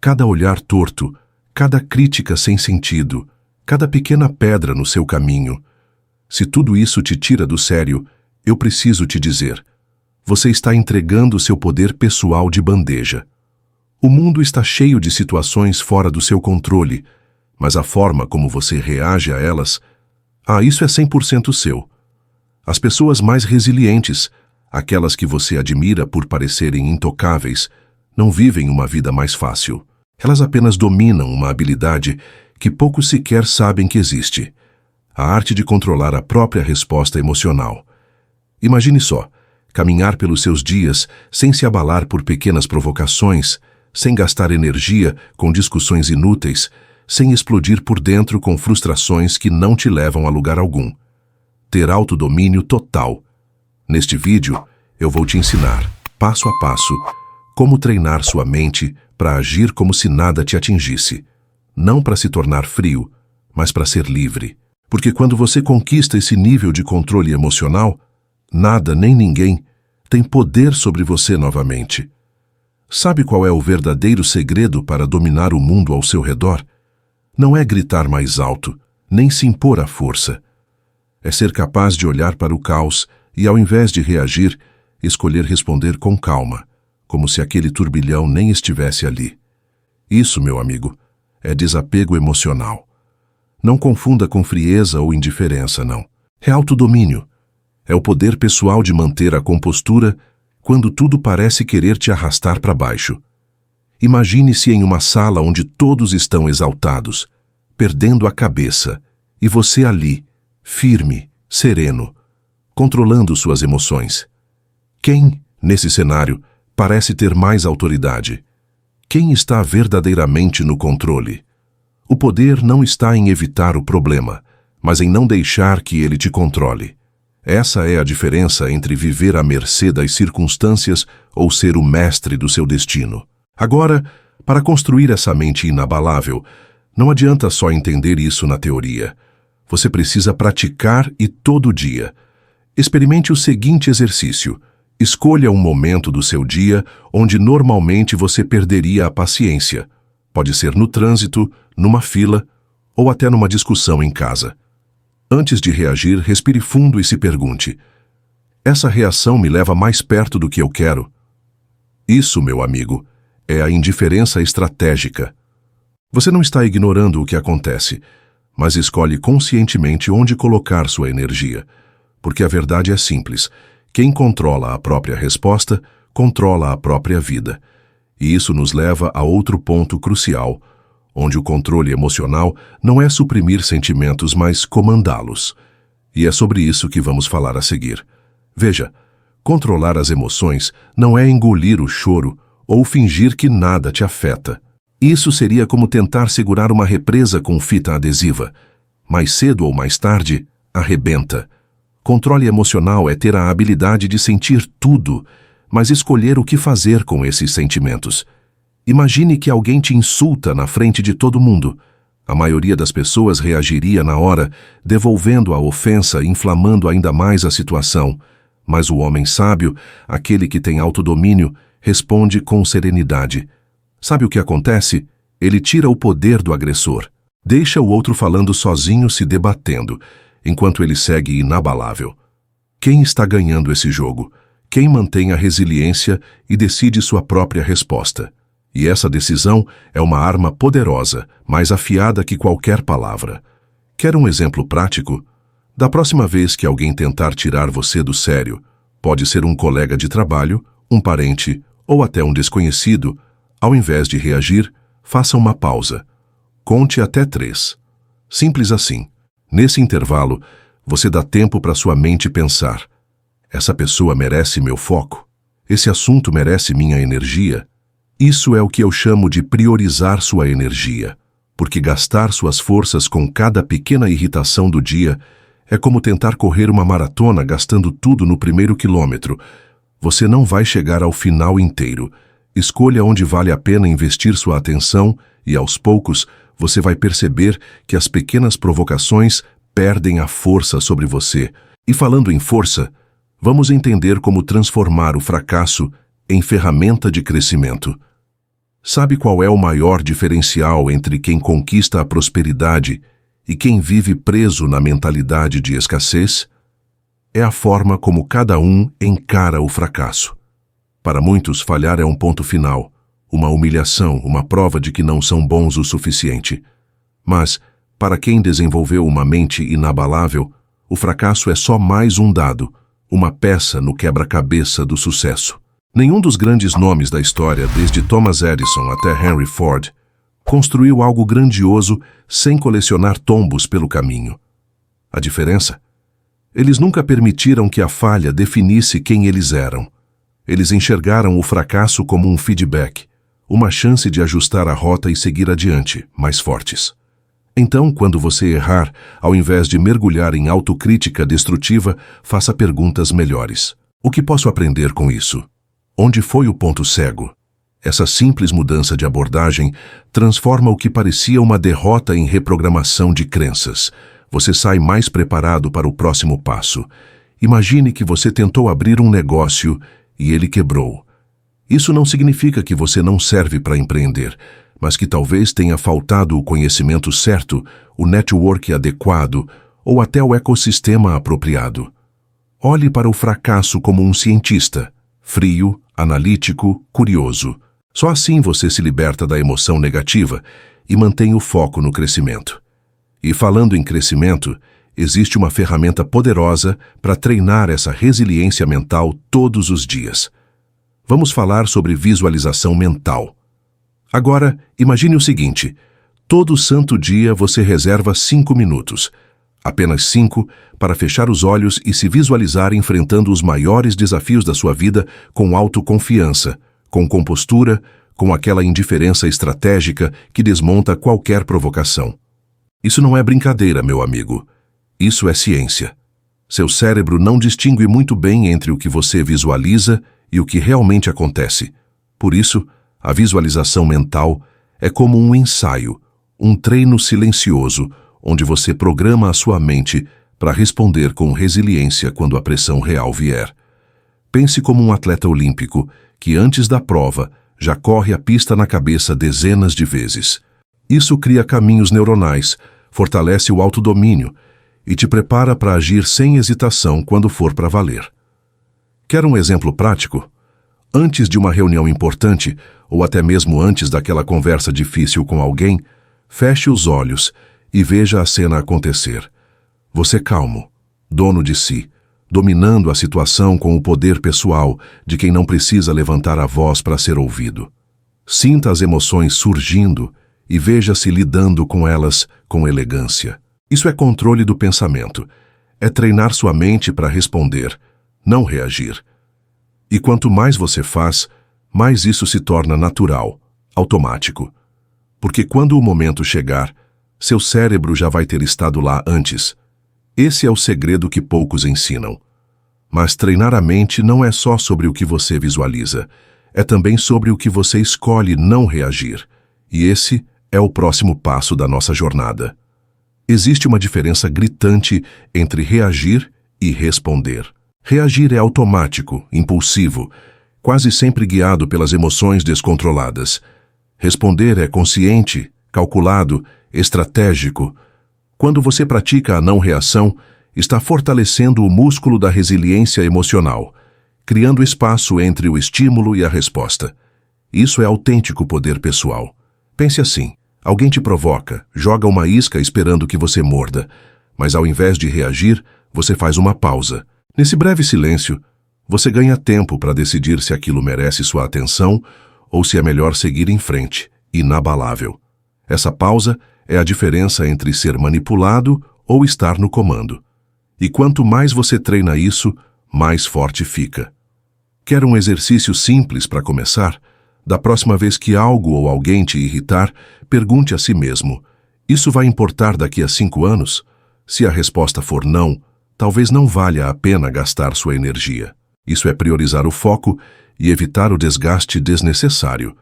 cada olhar torto, cada crítica sem sentido, cada pequena pedra no seu caminho. Se tudo isso te tira do sério, eu preciso te dizer: você está entregando seu poder pessoal de bandeja. O mundo está cheio de situações fora do seu controle, mas a forma como você reage a elas, isso é 100% seu. As pessoas mais resilientes, aquelas que você admira por parecerem intocáveis, não vivem uma vida mais fácil. Elas apenas dominam uma habilidade que poucos sequer sabem que existe: a arte de controlar a própria resposta emocional. Imagine só, caminhar pelos seus dias sem se abalar por pequenas provocações, sem gastar energia com discussões inúteis, sem explodir por dentro com frustrações que não te levam a lugar algum. Ter autodomínio total. Neste vídeo, eu vou te ensinar, passo a passo, como treinar sua mente para agir como se nada te atingisse. Não para se tornar frio, mas para ser livre. Porque quando você conquista esse nível de controle emocional, nada nem ninguém tem poder sobre você novamente. Sabe qual é o verdadeiro segredo para dominar o mundo ao seu redor? Não é gritar mais alto, nem se impor à força. É ser capaz de olhar para o caos e, ao invés de reagir, escolher responder com calma, como se aquele turbilhão nem estivesse ali. Isso, meu amigo, é desapego emocional. Não confunda com frieza ou indiferença, não. É autodomínio. É o poder pessoal de manter a compostura quando tudo parece querer te arrastar para baixo. Imagine-se em uma sala onde todos estão exaltados, perdendo a cabeça, e você ali, firme, sereno, controlando suas emoções. Quem, nesse cenário, parece ter mais autoridade? Quem está verdadeiramente no controle? O poder não está em evitar o problema, mas em não deixar que ele te controle. Essa é a diferença entre viver à mercê das circunstâncias ou ser o mestre do seu destino. Agora, para construir essa mente inabalável, não adianta só entender isso na teoria. Você precisa praticar e todo dia. Experimente o seguinte exercício. Escolha um momento do seu dia onde normalmente você perderia a paciência. Pode ser no trânsito, numa fila ou até numa discussão em casa. Antes de reagir, respire fundo e se pergunte: essa reação me leva mais perto do que eu quero? Isso, meu amigo, é a indiferença estratégica. Você não está ignorando o que acontece, mas escolhe conscientemente onde colocar sua energia. Porque a verdade é simples: quem controla a própria resposta, controla a própria vida. E isso nos leva a outro ponto crucial, onde o controle emocional não é suprimir sentimentos, mas comandá-los. E é sobre isso que vamos falar a seguir. Veja, controlar as emoções não é engolir o choro ou fingir que nada te afeta. Isso seria como tentar segurar uma represa com fita adesiva. Mais cedo ou mais tarde, arrebenta. Controle emocional é ter a habilidade de sentir tudo, mas escolher o que fazer com esses sentimentos. Imagine que alguém te insulta na frente de todo mundo. A maioria das pessoas reagiria na hora, devolvendo a ofensa, inflamando ainda mais a situação. Mas o homem sábio, aquele que tem autodomínio, responde com serenidade. Sabe o que acontece? Ele tira o poder do agressor. Deixa o outro falando sozinho, se debatendo, enquanto ele segue inabalável. Quem está ganhando esse jogo? Quem mantém a resiliência e decide sua própria resposta? E essa decisão é uma arma poderosa, mais afiada que qualquer palavra. Quer um exemplo prático? Da próxima vez que alguém tentar tirar você do sério, pode ser um colega de trabalho, um parente ou até um desconhecido, ao invés de reagir, faça uma pausa. Conte até 3. Simples assim. Nesse intervalo, você dá tempo para sua mente pensar: essa pessoa merece meu foco? Esse assunto merece minha energia? Isso é o que eu chamo de priorizar sua energia, porque gastar suas forças com cada pequena irritação do dia é como tentar correr uma maratona gastando tudo no primeiro quilômetro. Você não vai chegar ao final inteiro. Escolha onde vale a pena investir sua atenção e, aos poucos, você vai perceber que as pequenas provocações perdem a força sobre você. E falando em força, vamos entender como transformar o fracasso em ferramenta de crescimento. Sabe qual é o maior diferencial entre quem conquista a prosperidade e quem vive preso na mentalidade de escassez? É a forma como cada um encara o fracasso. Para muitos, falhar é um ponto final, uma humilhação, uma prova de que não são bons o suficiente. Mas, para quem desenvolveu uma mente inabalável, o fracasso é só mais um dado, uma peça no quebra-cabeça do sucesso. Nenhum dos grandes nomes da história, desde Thomas Edison até Henry Ford, construiu algo grandioso sem colecionar tombos pelo caminho. A diferença? Eles nunca permitiram que a falha definisse quem eles eram. Eles enxergaram o fracasso como um feedback, uma chance de ajustar a rota e seguir adiante, mais fortes. Então, quando você errar, ao invés de mergulhar em autocrítica destrutiva, faça perguntas melhores. O que posso aprender com isso? Onde foi o ponto cego? Essa simples mudança de abordagem transforma o que parecia uma derrota em reprogramação de crenças. Você sai mais preparado para o próximo passo. Imagine que você tentou abrir um negócio e ele quebrou. Isso não significa que você não serve para empreender, mas que talvez tenha faltado o conhecimento certo, o network adequado ou até o ecossistema apropriado. Olhe para o fracasso como um cientista, frio, analítico, curioso. Só assim você se liberta da emoção negativa e mantém o foco no crescimento. E falando em crescimento, existe uma ferramenta poderosa para treinar essa resiliência mental todos os dias. Vamos falar sobre visualização mental. Agora, imagine o seguinte: todo santo dia você reserva 5 minutos, apenas 5, para fechar os olhos e se visualizar enfrentando os maiores desafios da sua vida com autoconfiança, com compostura, com aquela indiferença estratégica que desmonta qualquer provocação. Isso não é brincadeira, meu amigo. Isso é ciência. Seu cérebro não distingue muito bem entre o que você visualiza e o que realmente acontece. Por isso, a visualização mental é como um ensaio, um treino silencioso, onde você programa a sua mente para responder com resiliência quando a pressão real vier. Pense como um atleta olímpico que, antes da prova, já corre a pista na cabeça dezenas de vezes. Isso cria caminhos neuronais, fortalece o autodomínio e te prepara para agir sem hesitação quando for para valer. Quer um exemplo prático? Antes de uma reunião importante, ou até mesmo antes daquela conversa difícil com alguém, feche os olhos e veja a cena acontecer. Você calmo, dono de si, dominando a situação com o poder pessoal de quem não precisa levantar a voz para ser ouvido. Sinta as emoções surgindo e veja-se lidando com elas com elegância. Isso é controle do pensamento. É treinar sua mente para responder, não reagir. E quanto mais você faz, mais isso se torna natural, automático. Porque quando o momento chegar, seu cérebro já vai ter estado lá antes. Esse é o segredo que poucos ensinam. Mas treinar a mente não é só sobre o que você visualiza, é também sobre o que você escolhe não reagir. E esse é o próximo passo da nossa jornada. Existe uma diferença gritante entre reagir e responder. Reagir é automático, impulsivo, quase sempre guiado pelas emoções descontroladas. Responder é consciente, calculado, estratégico. Quando você pratica a não reação, está fortalecendo o músculo da resiliência emocional, criando espaço entre o estímulo e a resposta. Isso é autêntico poder pessoal. Pense assim: alguém te provoca, joga uma isca esperando que você morda, mas ao invés de reagir, você faz uma pausa. Nesse breve silêncio, você ganha tempo para decidir se aquilo merece sua atenção ou se é melhor seguir em frente, inabalável. Essa pausa é a diferença entre ser manipulado ou estar no comando. E quanto mais você treina isso, mais forte fica. Quer um exercício simples para começar? Da próxima vez que algo ou alguém te irritar, pergunte a si mesmo: isso vai importar daqui a 5 anos? Se a resposta for não, talvez não valha a pena gastar sua energia. Isso é priorizar o foco e evitar o desgaste desnecessário.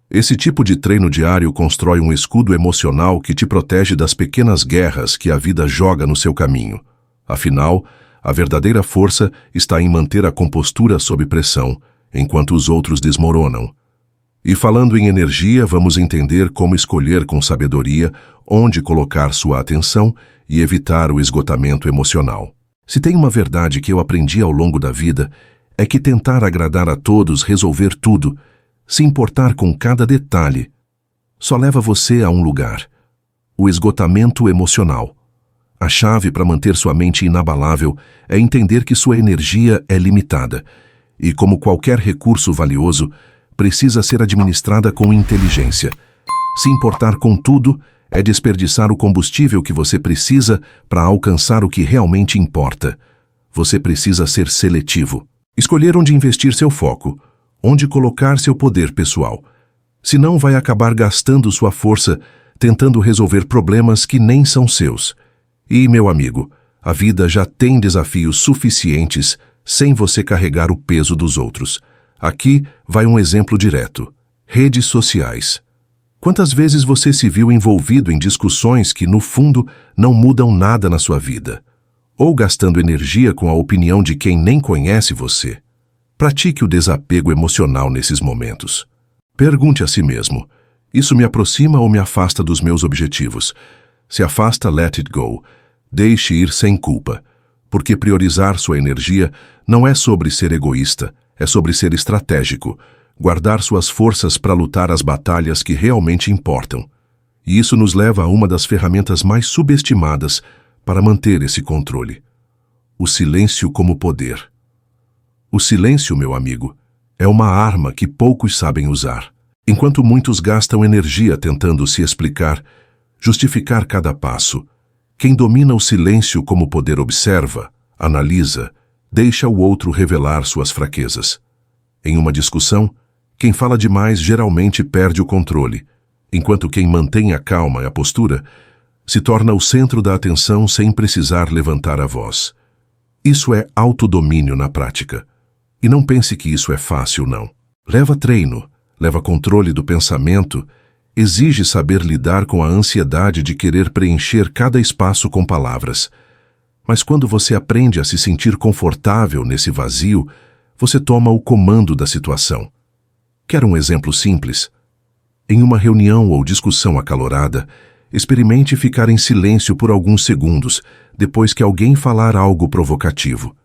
Esse tipo de treino diário constrói um escudo emocional que te protege das pequenas guerras que a vida joga no seu caminho. Afinal, a verdadeira força está em manter a compostura sob pressão, enquanto os outros desmoronam. E falando em energia, vamos entender como escolher com sabedoria onde colocar sua atenção e evitar o esgotamento emocional. Se tem uma verdade que eu aprendi ao longo da vida, é que tentar agradar a todos, resolver tudo, se importar com cada detalhe, só leva você a um lugar: o esgotamento emocional. A chave para manter sua mente inabalável é entender que sua energia é limitada e, como qualquer recurso valioso, precisa ser administrada com inteligência. Se importar com tudo é desperdiçar o combustível que você precisa para alcançar o que realmente importa. Você precisa ser seletivo. Escolher onde investir seu foco, onde colocar seu poder pessoal. Senão vai acabar gastando sua força tentando resolver problemas que nem são seus. E, meu amigo, a vida já tem desafios suficientes sem você carregar o peso dos outros. Aqui vai um exemplo direto: redes sociais. Quantas vezes você se viu envolvido em discussões que, no fundo, não mudam nada na sua vida? Ou gastando energia com a opinião de quem nem conhece você? Pratique o desapego emocional nesses momentos. Pergunte a si mesmo: isso me aproxima ou me afasta dos meus objetivos? Se afasta, let it go. Deixe ir sem culpa. Porque priorizar sua energia não é sobre ser egoísta, é sobre ser estratégico, guardar suas forças para lutar as batalhas que realmente importam. E isso nos leva a uma das ferramentas mais subestimadas para manter esse controle: o silêncio como poder. O silêncio, meu amigo, é uma arma que poucos sabem usar. Enquanto muitos gastam energia tentando se explicar, justificar cada passo, quem domina o silêncio como poder observa, analisa, deixa o outro revelar suas fraquezas. Em uma discussão, quem fala demais geralmente perde o controle, enquanto quem mantém a calma e a postura se torna o centro da atenção sem precisar levantar a voz. Isso é autodomínio na prática. E não pense que isso é fácil, não. Leva treino, leva controle do pensamento, exige saber lidar com a ansiedade de querer preencher cada espaço com palavras. Mas quando você aprende a se sentir confortável nesse vazio, você toma o comando da situação. Quer um exemplo simples? Em uma reunião ou discussão acalorada, experimente ficar em silêncio por alguns segundos depois que alguém falar algo provocativo.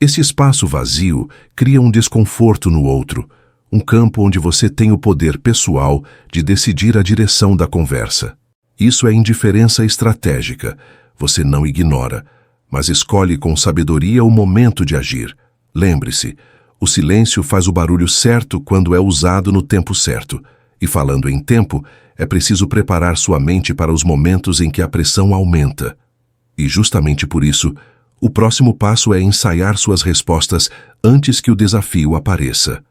Esse espaço vazio cria um desconforto no outro, um campo onde você tem o poder pessoal de decidir a direção da conversa. Isso é indiferença estratégica. Você não ignora, mas escolhe com sabedoria o momento de agir. Lembre-se, o silêncio faz o barulho certo quando é usado no tempo certo. E falando em tempo, é preciso preparar sua mente para os momentos em que a pressão aumenta. E justamente por isso, o próximo passo é ensaiar suas respostas antes que o desafio apareça.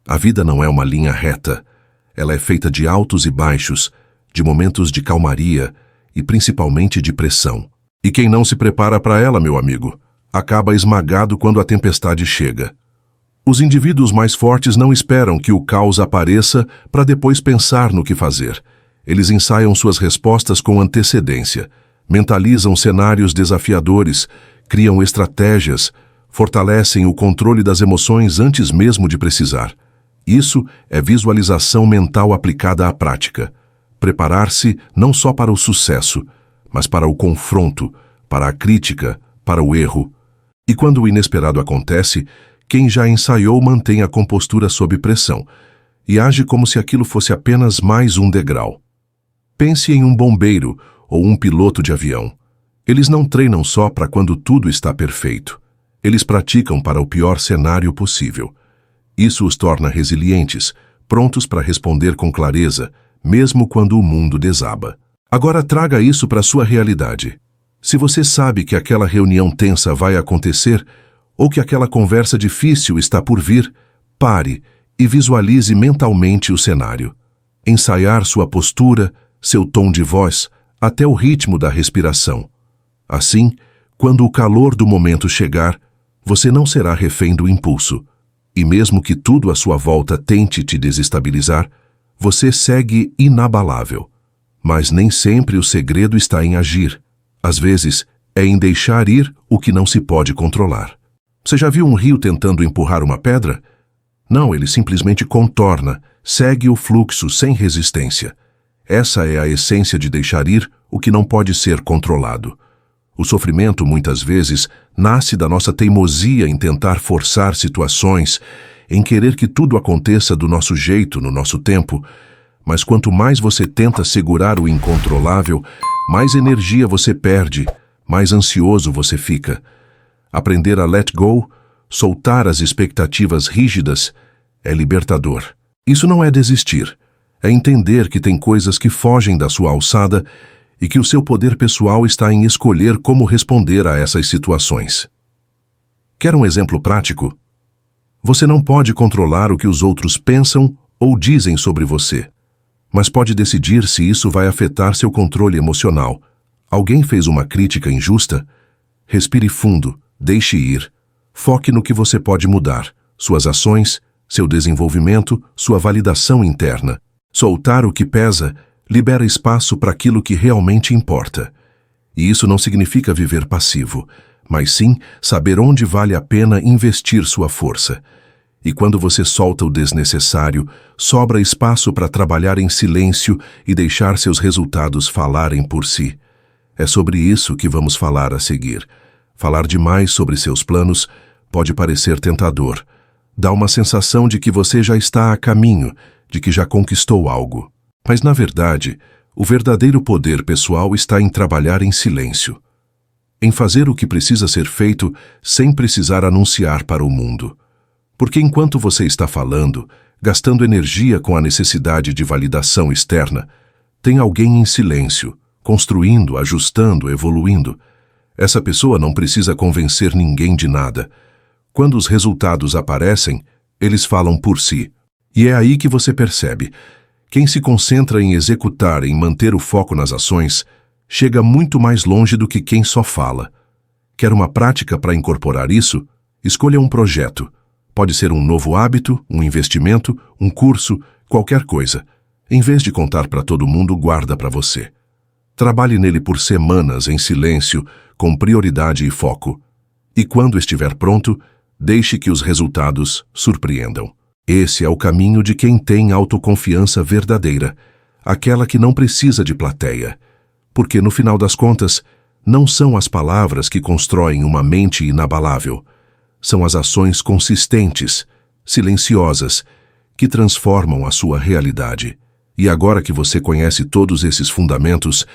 A vida não é uma linha reta. Ela é feita de altos e baixos, de momentos de calmaria e principalmente de pressão. E quem não se prepara para ela, meu amigo, acaba esmagado quando a tempestade chega. Os indivíduos mais fortes não esperam que o caos apareça para depois pensar no que fazer. Eles ensaiam suas respostas com antecedência, mentalizam cenários desafiadores, criam estratégias, fortalecem o controle das emoções antes mesmo de precisar. Isso é visualização mental aplicada à prática. Preparar-se não só para o sucesso, mas para o confronto, para a crítica, para o erro. E quando o inesperado acontece, quem já ensaiou mantém a compostura sob pressão e age como se aquilo fosse apenas mais um degrau. Pense em um bombeiro ou um piloto de avião. Eles não treinam só para quando tudo está perfeito. Eles praticam para o pior cenário possível. Isso os torna resilientes, prontos para responder com clareza, mesmo quando o mundo desaba. Agora traga isso para a sua realidade. Se você sabe que aquela reunião tensa vai acontecer, ou que aquela conversa difícil está por vir, pare e visualize mentalmente o cenário. Ensaiar sua postura, seu tom de voz, até o ritmo da respiração. Assim, quando o calor do momento chegar, você não será refém do impulso. E mesmo que tudo à sua volta tente te desestabilizar, você segue inabalável. Mas nem sempre o segredo está em agir. Às vezes, é em deixar ir o que não se pode controlar. Você já viu um rio tentando empurrar uma pedra? Não, ele simplesmente contorna, segue o fluxo sem resistência. Essa é a essência de deixar ir o que não pode ser controlado. O sofrimento, muitas vezes, nasce da nossa teimosia em tentar forçar situações, em querer que tudo aconteça do nosso jeito, no nosso tempo. Mas quanto mais você tenta segurar o incontrolável, mais energia você perde, mais ansioso você fica. Aprender a let go, soltar as expectativas rígidas, é libertador. Isso não é desistir, é entender que tem coisas que fogem da sua alçada e que o seu poder pessoal está em escolher como responder a essas situações. Quer um exemplo prático? Você não pode controlar o que os outros pensam ou dizem sobre você, mas pode decidir se isso vai afetar seu controle emocional. Alguém fez uma crítica injusta? Respire fundo, deixe ir. Foque no que você pode mudar, suas ações, seu desenvolvimento, sua validação interna. Soltar o que pesa libera espaço para aquilo que realmente importa. E isso não significa viver passivo, mas sim saber onde vale a pena investir sua força. E quando você solta o desnecessário, sobra espaço para trabalhar em silêncio e deixar seus resultados falarem por si. É sobre isso que vamos falar a seguir. Falar demais sobre seus planos pode parecer tentador. Dá uma sensação de que você já está a caminho, de que já conquistou algo. Mas, na verdade, o verdadeiro poder pessoal está em trabalhar em silêncio. Em fazer o que precisa ser feito sem precisar anunciar para o mundo. Porque enquanto você está falando, gastando energia com a necessidade de validação externa, tem alguém em silêncio, construindo, ajustando, evoluindo. Essa pessoa não precisa convencer ninguém de nada. Quando os resultados aparecem, eles falam por si. E é aí que você percebe. Quem se concentra em executar, em manter o foco nas ações, chega muito mais longe do que quem só fala. Quer uma prática para incorporar isso? Escolha um projeto. Pode ser um novo hábito, um investimento, um curso, qualquer coisa. Em vez de contar para todo mundo, guarda para você. Trabalhe nele por semanas, em silêncio, com prioridade e foco. E quando estiver pronto, deixe que os resultados surpreendam. Esse é o caminho de quem tem autoconfiança verdadeira, aquela que não precisa de plateia. Porque, no final das contas, não são as palavras que constroem uma mente inabalável. São as ações consistentes, silenciosas, que transformam a sua realidade. E agora que você conhece todos esses fundamentos,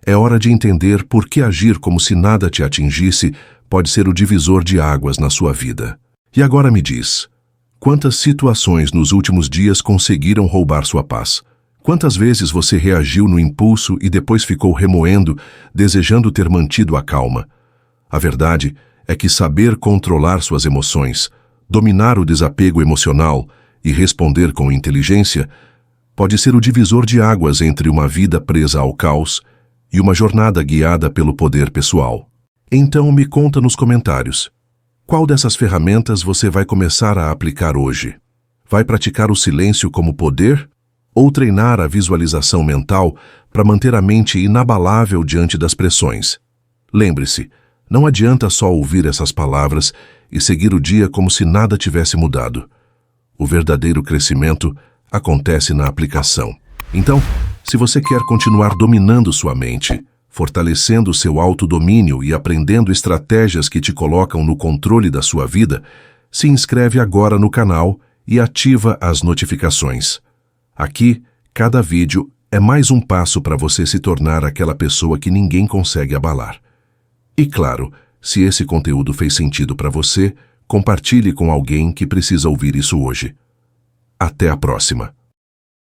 é hora de entender por que agir como se nada te atingisse pode ser o divisor de águas na sua vida. E agora me diz, quantas situações nos últimos dias conseguiram roubar sua paz? Quantas vezes você reagiu no impulso e depois ficou remoendo, desejando ter mantido a calma? A verdade é que saber controlar suas emoções, dominar o desapego emocional e responder com inteligência pode ser o divisor de águas entre uma vida presa ao caos e uma jornada guiada pelo poder pessoal. Então me conta nos comentários, qual dessas ferramentas você vai começar a aplicar hoje? Vai praticar o silêncio como poder? Ou treinar a visualização mental para manter a mente inabalável diante das pressões? Lembre-se, não adianta só ouvir essas palavras e seguir o dia como se nada tivesse mudado. O verdadeiro crescimento acontece na aplicação. Então, se você quer continuar dominando sua mente, fortalecendo seu autodomínio e aprendendo estratégias que te colocam no controle da sua vida, se inscreve agora no canal e ativa as notificações. Aqui, cada vídeo é mais um passo para você se tornar aquela pessoa que ninguém consegue abalar. E claro, se esse conteúdo fez sentido para você, compartilhe com alguém que precisa ouvir isso hoje. Até a próxima!